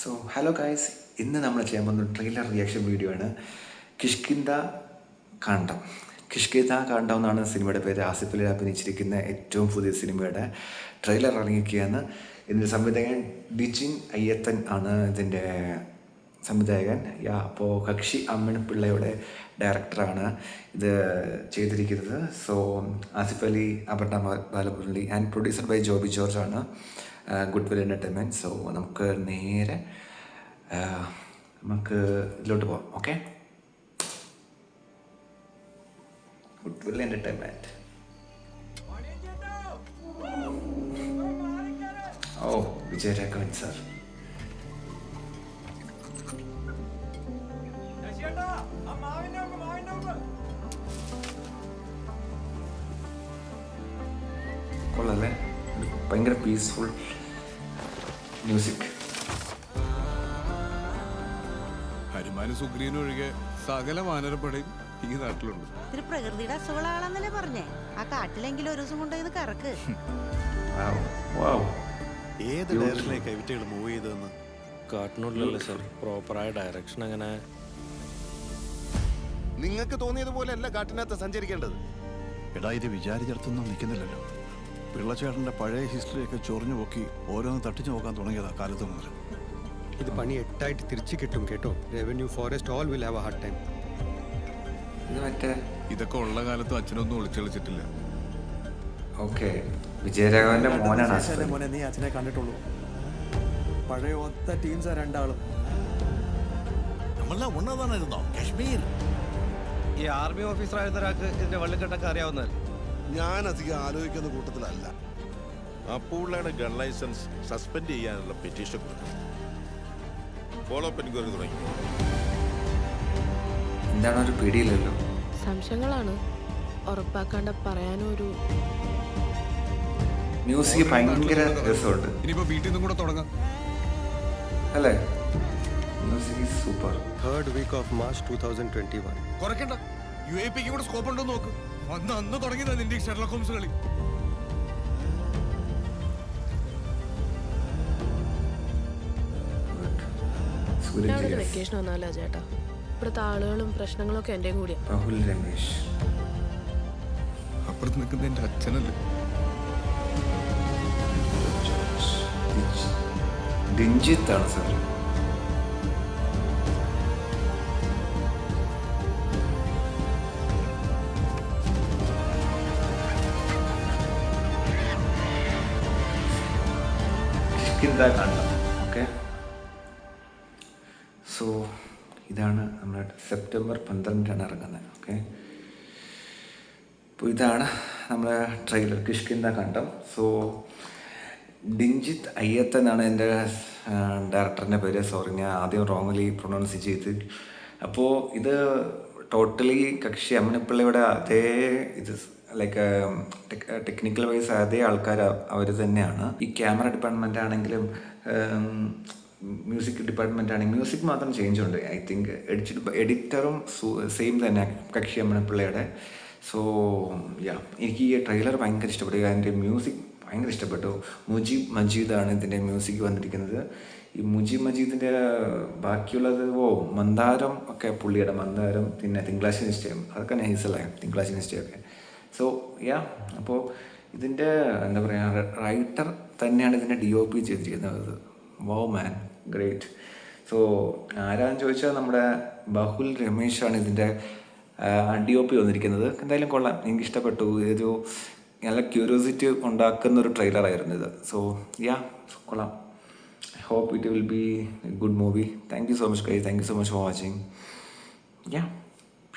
So hello guys, ഇന്ന് നമ്മൾ ചെയ്യാൻ പോകുന്ന ട്രെയിലർ റിയാക്ഷൻ വീഡിയോ ആണ്. കിഷ്കിന്ദ കാണ്ഡം. കിഷ്കിന്ദ കാണ്ഡം എന്നാണ് സിനിമയുടെ പേര്. ആസിഫ് അലി അഭിനയിച്ചിരിക്കുന്ന ഏറ്റവും പുതിയ സിനിമയുടെ ട്രെയിലർ ഇറങ്ങിയിരിക്കുകയാണ്. ഇതിൻ്റെ സംവിധായകൻ ഡിജിൻ അയ്യത്തൻ ആണ് ഇതിൻ്റെ സംവിധായകൻ. അപ്പോൾ കക്ഷി അമ്മൻ പിള്ളയുടെ ഡയറക്ടറാണ് ഇത് ചെയ്തിരിക്കുന്നത്. So Asif Ali, Aparna Balamurali and producer by Joby George ആണ്. Goodwill entertainment. സോ നമുക്ക് നേരെ ഇതിലോട്ട് പോകാം. Okay, goodwill entertainment. ഓ, വിജയരാഘവൻ സാർ. കൊള്ളല്ലേ, ഭയങ്കര പീസ്ഫുൾ മ്യൂസിക്. ഹനുമാനും സുഗ്രീവനും ഒഴികെ സകല വാനരപ്പടയും ഈ നാട്ടിലുണ്ട്. ഇത്തിരി പ്രകൃതിയുടെ അസുഖങ്ങളാണെന്നല്ലേ പറഞ്ഞേ. ആ കാട്ടിലെങ്കിലും ഒരു ദിവസം കൊണ്ടുപോയി കറക്ക്. ഏത് ഡയറക്ഷനിലേക്ക് വിറ്റുകൾ മൂവ് ചെയ്തതെന്ന് കാട്ടിനുള്ളിലല്ലേ സർ പ്രോപ്പറായ ഡയറക്ഷൻ. അങ്ങനെ നിങ്ങൾക്ക് തോന്നിയതുപോലെ അല്ല കാട്ടിനകത്ത് സഞ്ചരിക്കേണ്ടത്. എടാ, ഇത് വിചാരിച്ചിടത്തൊന്നും നിൽക്കുന്നില്ലല്ലോ. പിള്ളച്ചേട്ടൻ്റെ പഴയ ഹിസ്റ്ററിയൊക്കെ ചൊറിഞ്ഞു പൊക്കി ഓരോന്ന് തട്ടിച്ചു നോക്കാൻ തുടങ്ങിയതാ കാലത്ത് മുതൽ. ഇത് പണി 8 തിരിച്ചു കിട്ടും കേട്ടോ. Revenue, forest all will have A hard time. ഇത് മറ്റേ ഇതൊക്കെ ഉള്ള കാലത്തും അച്ഛനൊന്നും ഒളിച്ചളിച്ചിട്ടില്ല. ഓക്കെ, വിജയരാഘവന്റെ മോനാണ്. മോനെ, നീ അച്ഛനെ കണ്ടിട്ടുള്ളൂ. പഴയ ഒത്ത ടീംസാ രണ്ടാളും. നമ്മളെല്ലാം ഒന്നതാണിരുന്നോ കാശ്മീർ? ഈ ആർമി ഓഫീസർ ആയിരുന്ന ഒരാൾക്ക് ഇതിന്റെ വള്ളിക്കെട്ടൊക്കെ അറിയാവുന്നതല്ലേ. ഞാൻ അധികം ആലോചിക്കുന്ന കൂട്ടത്തിലല്ല. അപ്പുള്ളയുടെ ഗൺ ലൈസൻസ് സസ്പെൻഡ് ചെയ്യാനുള്ള പെറ്റീഷൻ കൊടുക്കും. ഫോളോ അപ്പ് എൻക്വയറി തുടങ്ങി. എന്താണ് ഒരു പിടിയില്ലല്ലോ. സംശയങ്ങളാണ്, ഉറപ്പാക്കാണ്ട് പറയാനും ഒരു മ്യൂസിക് ഭയങ്കര രസമുണ്ട്. ഇനിയിപ്പോ വീട്ടിൽ നിന്നും കൂടെ തുടങ്ങാം അല്ലേ? Music is super. 3rd week of March 2021. കുറയ്ക്കണ്ട, UAP കൂടെ സ്കോപ്പ് ഉണ്ടോ നോക്ക്. അന്ന് തുടങ്ങിയതാ നിന്റെ ഷെർലക് ഹോംസ് കളി. വെക്കേഷൻ വന്നാലോ ചേട്ടാ? ഇവിടുത്തെ ആളുകളും പ്രശ്നങ്ങളും ഒക്കെ എന്റെയും കൂടിയാ. രാഹുൽ രമേശ് അപ്പുറത്ത് നിൽക്കുന്ന എന്റെ അച്ഛനല്ലേ. രഞ്ജിത്താണ് സാർ. കാണ്ഡം. ഓക്കെ, സോ ഇതാണ് നമ്മുടെ സെപ്റ്റംബർ 12 ഇറങ്ങുന്നത്. ഓക്കെ, അപ്പോൾ ഇതാണ് നമ്മുടെ ട്രെയിലർ കിഷ്കിന്ദ കാണ്ഡം. സോ ഡിജിൻ അയ്യത്തൻ എന്നാണ് എൻ്റെ ഡയറക്ടറിൻ്റെ പേര്. സോറി, ഞാൻ ആദ്യം റോങ്ലി പ്രൊണൗൺസ് ചെയ്ത്. അപ്പോൾ ഇത് ടോട്ടലി കക്ഷി അമ്മനിപ്പിള്ളയുടെ അതേ ഇത് ലൈക്ക് ടെക്നിക്കൽ വൈസ് അതേ ആൾക്കാർ അവർ തന്നെയാണ്. ഈ ക്യാമറ ഡിപ്പാർട്ട്മെൻ്റ് ആണെങ്കിലും മ്യൂസിക് ഡിപ്പാർട്ട്മെൻ്റ് ആണെങ്കിലും മ്യൂസിക് മാത്രം ചേഞ്ച് ഉണ്ട്. ഐ തിങ്ക് എഡിറ്ററും സെയിം തന്നെ കക്ഷി അമ്മനിപ്പിള്ളയുടെ. സോ എനിക്ക് ഈ ട്രെയിലർ ഭയങ്കര ഇഷ്ടപ്പെട്ടു. അതിൻ്റെ മ്യൂസിക് ഭയങ്കര ഇഷ്ടപ്പെട്ടു. മുജീബ് മജീദാണ് ഇതിൻ്റെ മ്യൂസിക് വന്നിരിക്കുന്നത്. ഈ മുജീബ് മജീദിൻ്റെ ബാക്കിയുള്ളത് മന്ദാരം ഒക്കെ പുള്ളിയുടെ മന്ദാരം, പിന്നെ തിങ്കളാഴ്ച നിശ്ചയം, അതൊക്കെ നൈസല്ലേ, തിങ്കളാഴ്ച നിശ്ചയമൊക്കെ. സോ അപ്പോൾ ഇതിൻ്റെ എന്താ പറയുക, റൈറ്റർ തന്നെയാണ് ഇതിൻ്റെ DOP ചെയ്തിരിക്കുന്നത്. വൗ മാൻ, ഗ്രേറ്റ്. സോ ആരാന്ന് ചോദിച്ചാൽ നമ്മുടെ ബഹുൽ രമേശാണ് ഇതിൻ്റെ DOP വന്നിരിക്കുന്നത്. എന്തായാലും കൊള്ളാം, എനിക്ക് ഇഷ്ടപ്പെട്ടു. ഒരു നല്ല ക്യൂരിയോസിറ്റി ഉണ്ടാക്കുന്ന ഒരു ട്രെയിലറായിരുന്നു ഇത്. സോ കൊള്ളാം. I hope it will be a good movie. Thank you so much guys. Thank you so much for watching.